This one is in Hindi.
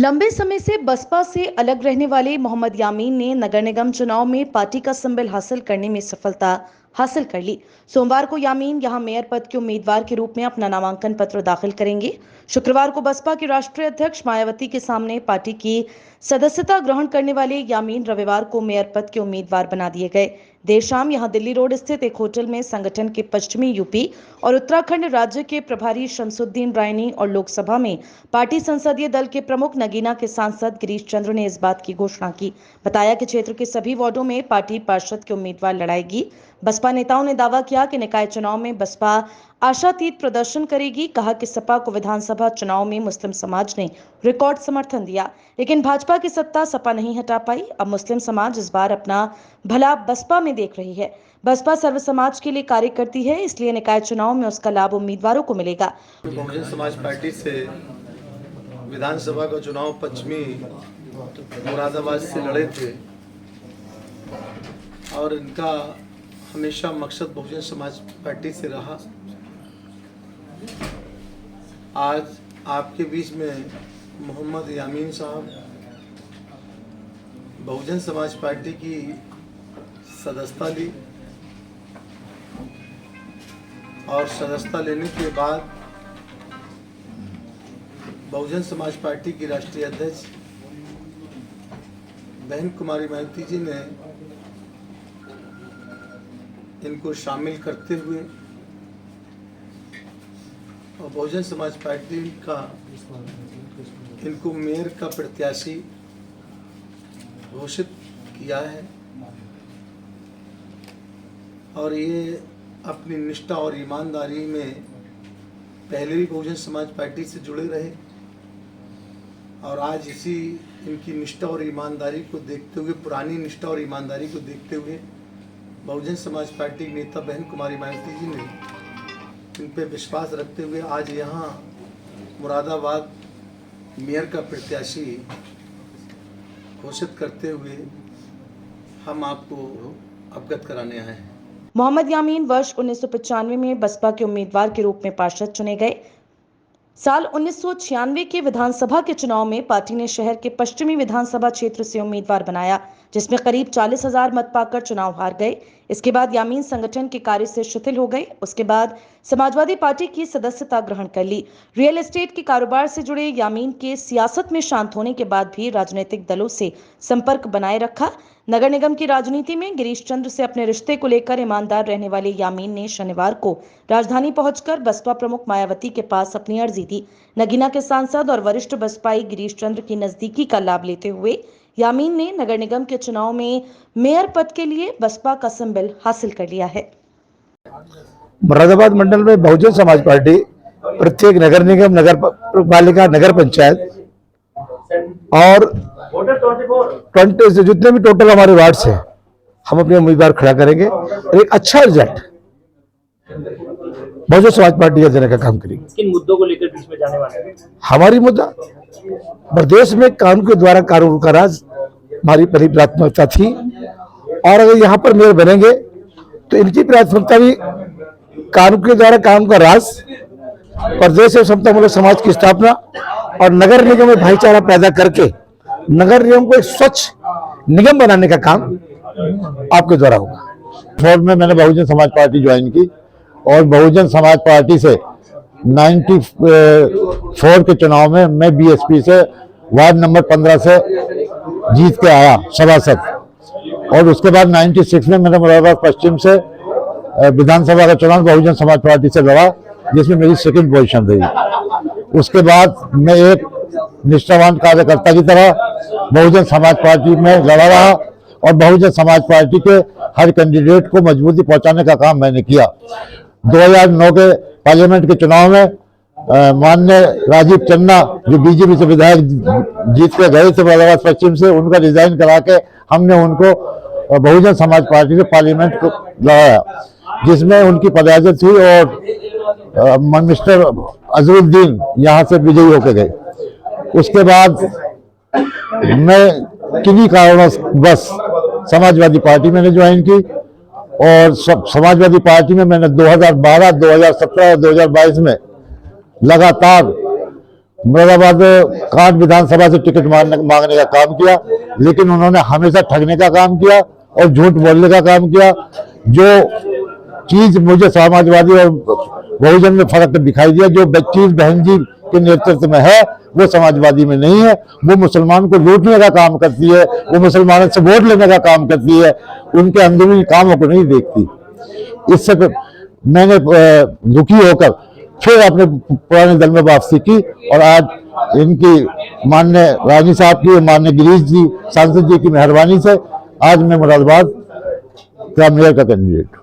लंबे समय से बसपा से अलग रहने वाले मोहम्मद यामीन ने नगर निगम चुनाव में पार्टी का संबल हासिल करने में सफलता हासिल कर ली। सोमवार को यामीन यहां मेयर पद के उम्मीदवार के रूप में अपना नामांकन पत्र दाखिल करेंगे। शुक्रवार को बसपा की राष्ट्रीय अध्यक्ष मायावती के सामने पार्टी की सदस्यता ग्रहण करने वाले यामीन रविवार को मेयर पद के उम्मीदवार बना दिए गए। देर शाम यहां दिल्ली रोड स्थित एक होटल में संगठन के पश्चिमी यूपी और उत्तराखंड राज्य के प्रभारी शमसुद्दीन रायनी और लोकसभा में पार्टी संसदीय दल के प्रमुख नगीना के सांसद गिरीश चंद्र ने इस बात की घोषणा की। बताया कि क्षेत्र के सभी वार्डों में पार्टी पार्षद के उम्मीदवार लड़ाएगी। बसपा नेताओं ने दावा किया कि निकाय चुनाव में बसपा आशातीत प्रदर्शन करेगी। कहा कि सपा को विधानसभा चुनाव में मुस्लिम समाज ने रिकॉर्ड समर्थन दिया, लेकिन भाजपा की सत्ता सपा नहीं हटा पाई। अब मुस्लिम समाज इस बार अपना भला बसपा में देख रही है। बसपा सर्व समाज के लिए कार्य करती है, इसलिए निकाय चुनाव में उसका लाभ उम्मीदवारों को मिलेगा। बहुजन समाज पार्टी से विधानसभा का चुनाव पश्चिमी मुरादाबाद से लड़े थे और इनका हमेशा मकसद बहुजन समाज पार्टी से रहा। आज आपके बीच में मोहम्मद यामीन साहब बहुजन समाज पार्टी की सदस्यता ली और सदस्यता लेने के बाद बहुजन समाज पार्टी की राष्ट्रीय अध्यक्ष बहन कुमारी मायावती जी ने इनको शामिल करते हुए और बहुजन समाज पार्टी का इनको मेयर का प्रत्याशी घोषित किया है और ये अपनी निष्ठा और ईमानदारी में पहले भी बहुजन समाज पार्टी से जुड़े रहे और आज इसी इनकी निष्ठा और ईमानदारी को देखते हुए, पुरानी निष्ठा और ईमानदारी को देखते हुए बहुजन समाज पार्टी के नेता बहन कुमारी मायावती जी ने इन पे विश्वास रखते हुए आज यहाँ मुरादाबाद मेयर का प्रत्याशी घोषित करते हुए हम आपको अवगत कराने आए हैं। मोहम्मद यामीन वर्ष 1995 में बसपा के उम्मीदवार के रूप में पार्षद चुने गए। साल 1996 के विधानसभा के चुनाव में पार्टी ने शहर के पश्चिमी विधानसभा क्षेत्र से उम्मीदवार बनाया, जिसमें करीब 40,000 मत पाकर चुनाव हार गए। इसके बाद यामीन संगठन के कार्य से शिथिल हो गए। उसके बाद समाजवादी पार्टी की सदस्यता ग्रहण कर ली। रियल एस्टेट के कारोबार से जुड़े यामीन के सियासत में शांत होने के बाद भी राजनीतिक दलों से संपर्क बनाए रखा। नगर निगम की राजनीति में गिरीश चंद्र से अपने रिश्ते को लेकर ईमानदार रहने वाले यामीन ने शनिवार को राजधानी पहुंचकर बसपा प्रमुख मायावती के पास अपनी अर्जी दी। नगीना के सांसद और वरिष्ठ बसपाई गिरीश चंद्र की नजदीकी का लाभ लेते हुए यामीन ने नगर निगम के चुनाव में मेयर पद के लिए बसपा का संबल हासिल कर लिया है। मुरादाबाद मंडल में बहुजन समाज पार्टी प्रत्येक नगर निगम, नगर पालिका, नगर पंचायत और 20 से जितने भी टोटल हमारे वार्ड से हम अपने उम्मीदवार खड़ा करेंगे और एक अच्छा रिजल्ट बहुजन समाज पार्टी का देने का काम करेगी। किन मुद्दों को लेकर बीच में जाने वाले हैं? हमारी मुद्दा प्रदेश में कानून के द्वारा कानून का राज हमारी पहली प्राथमिकता थी और अगर यहाँ पर मेयर बनेंगे तो इनकी प्राथमिकता भी कानून के द्वारा कानून का राज, प्रदेश एवं समतामूलक समाज की स्थापना और नगर निगम में भाईचारा पैदा करके नगर निगम को एक स्वच्छ निगम बनाने का काम आपके द्वारा होगा। फोर में मैंने बहुजन समाज पार्टी ज्वाइन की और बहुजन समाज पार्टी से 94 के चुनाव में मैं बीएसपी से वार्ड नंबर 15 से जीत के आया सभासद और उसके बाद 96 में मैंने मुरादाबाद पश्चिम से विधानसभा का चुनाव बहुजन समाज पार्टी से लड़ा, जिसमें मेरी सेकंड पोजीशन रही। उसके बाद मैं एक निष्ठावान कार्यकर्ता की तरह बहुजन समाज पार्टी में लड़ा रहा और बहुजन समाज पार्टी के हर कैंडिडेट को मजबूती पहुंचाने का काम मैंने किया। 2009 के पार्लियामेंट के चुनाव में माननीय राजीव चन्ना जो बीजेपी से विधायक जीत के गए थे मुरादाबाद पश्चिम से, उनका रिजाइन करा के हमने उनको बहुजन समाज पार्टी से पार्लियामेंट को लड़ाया, जिसमें उनकी पदयात्रा हुई और मिस्टर अजरुद्दीन यहाँ से विजयी होकर गए। उसके बाद मैं किन्हीं कारणों बस समाजवादी पार्टी मैंने ज्वाइन की और समाजवादी पार्टी में मैंने 2012, 2017 और 2022 में लगातार मुरादाबाद कांट विधानसभा से टिकट मांगने का काम किया, लेकिन उन्होंने हमेशा ठगने का काम किया और झूठ बोलने का काम किया। जो चीज मुझे समाजवादी और बहुजन में फर्क दिखाई दिया, जो चीज बहन जी के नेतृत्व में है वो समाजवादी में नहीं है। वो मुसलमान को लूटने का काम करती है, वो मुसलमानों से वोट लेने का काम करती है, उनके अंदरूनी कामों को नहीं देखती। इससे मैंने दुखी होकर फिर अपने पुराने दल में वापसी की और आज इनकी माननीय रानी साहब की, माननीय गिरीश जी सांसद जी की मेहरबानी से आज मैं मुरादाबाद का मेयर का कैंडिडेट हूँ।